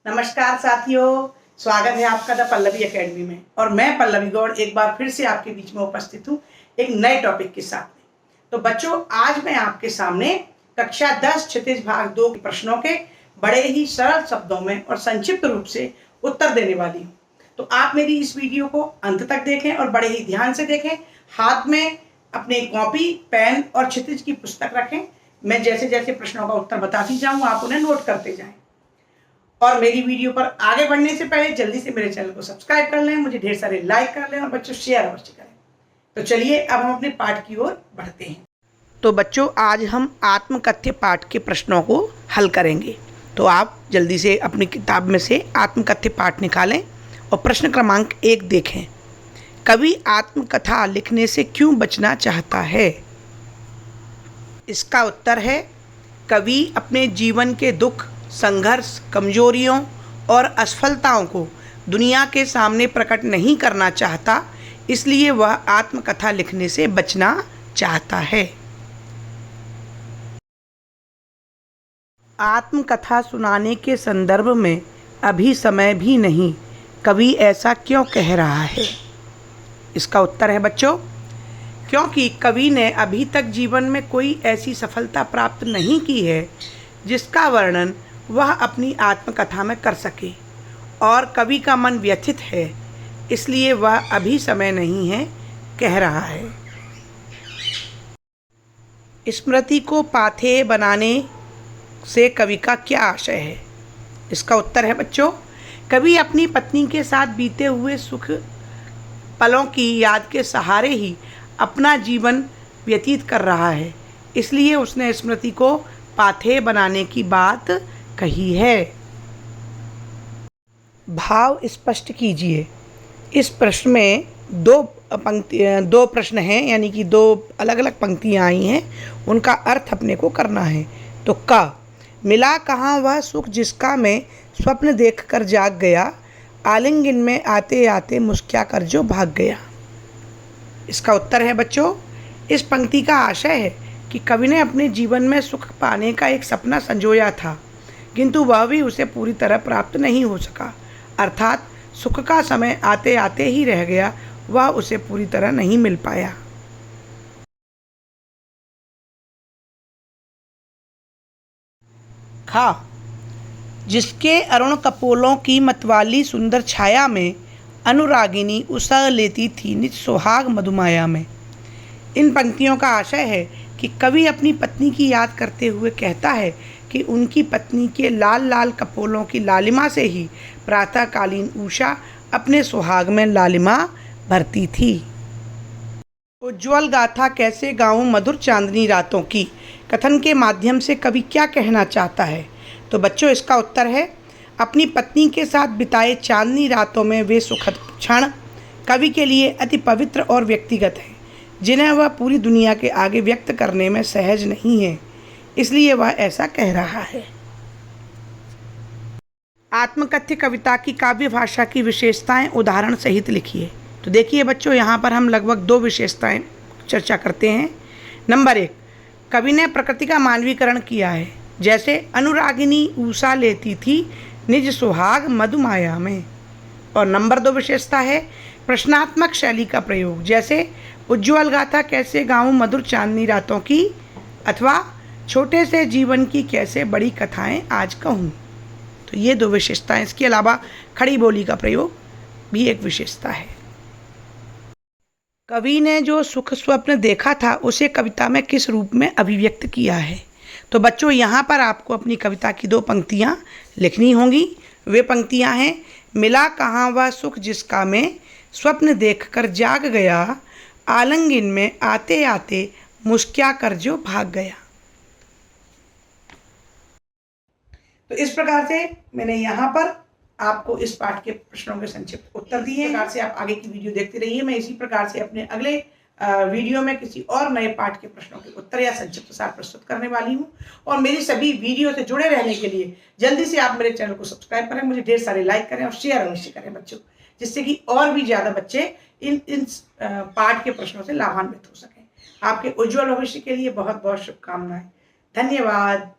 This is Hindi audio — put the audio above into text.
नमस्कार साथियों, स्वागत है आपका द पल्लवी एकेडमी में। और मैं पल्लवी गौड़ एक बार फिर से आपके बीच में उपस्थित हूँ एक नए टॉपिक के साथ में। तो बच्चों, आज मैं आपके सामने कक्षा 10 क्षितिज भाग 2 के प्रश्नों के बड़े ही सरल शब्दों में और संक्षिप्त रूप से उत्तर देने वाली हूँ। तो आप मेरी इस वीडियो को अंत तक देखें और बड़े ही ध्यान से देखें। हाथ में अपने कॉपी, पेन और क्षितिज की पुस्तक रखें। मैं जैसे जैसे प्रश्नों का उत्तर बताती जाऊँ, आप उन्हें नोट करते जाएं। और मेरी वीडियो पर आगे बढ़ने से पहले जल्दी से मेरे चैनल को सब्सक्राइब कर लें, मुझे ढेर सारे लाइक कर लें और बच्चों शेयर अवश्य करें। तो चलिए अब हम अपने पाठ की ओर बढ़ते हैं। तो बच्चों, आज हम आत्मकथ्य पाठ के प्रश्नों को हल करेंगे। तो आप जल्दी से अपनी किताब में से आत्मकथ्य पाठ निकालें और प्रश्न क्रमांक 1 देखें। कवि आत्मकथा लिखने से क्यों बचना चाहता है? इसका उत्तर है, कवि अपने जीवन के दुख, संघर्ष, कमजोरियों और असफलताओं को दुनिया के सामने प्रकट नहीं करना चाहता, इसलिए वह आत्मकथा लिखने से बचना चाहता है। आत्मकथा सुनाने के संदर्भ में अभी समय भी नहीं, कवि ऐसा क्यों कह रहा है? इसका उत्तर है बच्चों, क्योंकि कवि ने अभी तक जीवन में कोई ऐसी सफलता प्राप्त नहीं की है जिसका वर्णन वह अपनी आत्मकथा में कर सके, और कवि का मन व्यथित है, इसलिए वह अभी समय नहीं है कह रहा है। स्मृति को पाथेय बनाने से कवि का क्या आशय है? इसका उत्तर है बच्चों, कवि अपनी पत्नी के साथ बीते हुए सुख पलों की याद के सहारे ही अपना जीवन व्यतीत कर रहा है, इसलिए उसने स्मृति को पाथेय बनाने की बात कही है। भाव स्पष्ट कीजिए। इस प्रश्न में दो प्रश्न हैं, यानी कि 2 अलग अलग पंक्तियाँ आई हैं, उनका अर्थ अपने को करना है। तो क मिला कहाँ वह सुख जिसका मैं स्वप्न देखकर जाग गया, आलिंगन में आते आते मुस्कुरा कर जो भाग गया। इसका उत्तर है बच्चों, इस पंक्ति का आशय है कि कवि ने अपने जीवन में सुख पाने का एक सपना संजोया था, किंतु वह भी उसे पूरी तरह प्राप्त नहीं हो सका, अर्थात सुख का समय आते आते ही रह गया, वह उसे पूरी तरह नहीं मिल पाया। खा जिसके अरुण कपोलों की मतवाली सुंदर छाया में अनुरागिनी उसा लेती थी निज सुहाग मधुमाया में। इन पंक्तियों का आशय है कि कवि अपनी पत्नी की याद करते हुए कहता है कि उनकी पत्नी के लाल लाल कपोलों की लालिमा से ही प्रातःकालीन उषा अपने सुहाग में लालिमा भरती थी। उज्ज्वल गाथा कैसे गाऊं मधुर चांदनी रातों की कथन के माध्यम से कवि क्या कहना चाहता है? तो बच्चों, इसका उत्तर है, अपनी पत्नी के साथ बिताए चांदनी रातों में वे सुखद क्षण कवि के लिए अति पवित्र और व्यक्तिगत हैं, जिन्हें वह पूरी दुनिया के आगे व्यक्त करने में सहज नहीं है, इसलिए वह ऐसा कह रहा है। आत्मकथ्य कविता की काव्य भाषा की विशेषताएं उदाहरण सहित लिखिए। तो देखिए बच्चों, यहाँ पर हम लगभग 2 विशेषताएं चर्चा करते हैं। नंबर 1, कवि ने प्रकृति का मानवीकरण किया है, जैसे अनुरागिनी उषा लेती थी निज सुहाग मधुमाया में। और नंबर 2 विशेषता है प्रश्नात्मक शैली का प्रयोग, जैसे उज्ज्वल गाथा कैसे गाऊं मधुर चांदनी रातों की, अथवा छोटे से जीवन की कैसे बड़ी कथाएं आज कहूँ। तो ये 2 विशेषताएं। इसके अलावा खड़ी बोली का प्रयोग भी एक विशेषता है। कवि ने जो सुख स्वप्न देखा था उसे कविता में किस रूप में अभिव्यक्त किया है? तो बच्चों, यहाँ पर आपको अपनी कविता की 2 पंक्तियाँ लिखनी होंगी। वे पंक्तियाँ हैं, मिला कहाँ वह सुख जिसका मैं स्वप्न देखकर जाग गया, आलिंगन में आते आते मुस्कुरा कर जो भाग गया। तो इस प्रकार से मैंने यहाँ पर आपको इस पाठ के प्रश्नों के संक्षिप्त उत्तर दिए। इस प्रकार से आप आगे की वीडियो देखते रहिए। मैं इसी प्रकार से अपने अगले वीडियो में किसी और नए पाठ के प्रश्नों के उत्तर या संक्षिप्त सार प्रस्तुत करने वाली हूँ। और मेरी सभी वीडियो से जुड़े रहने के लिए जल्दी से आप मेरे चैनल को सब्सक्राइब करें, मुझे ढेर सारे लाइक करें और शेयर अवश्य करें बच्चों, जिससे कि और भी ज़्यादा बच्चे इन पाठ के प्रश्नों से लाभान्वित हो सकें। आपके उज्ज्वल भविष्य के लिए बहुत बहुत शुभकामनाएं। धन्यवाद।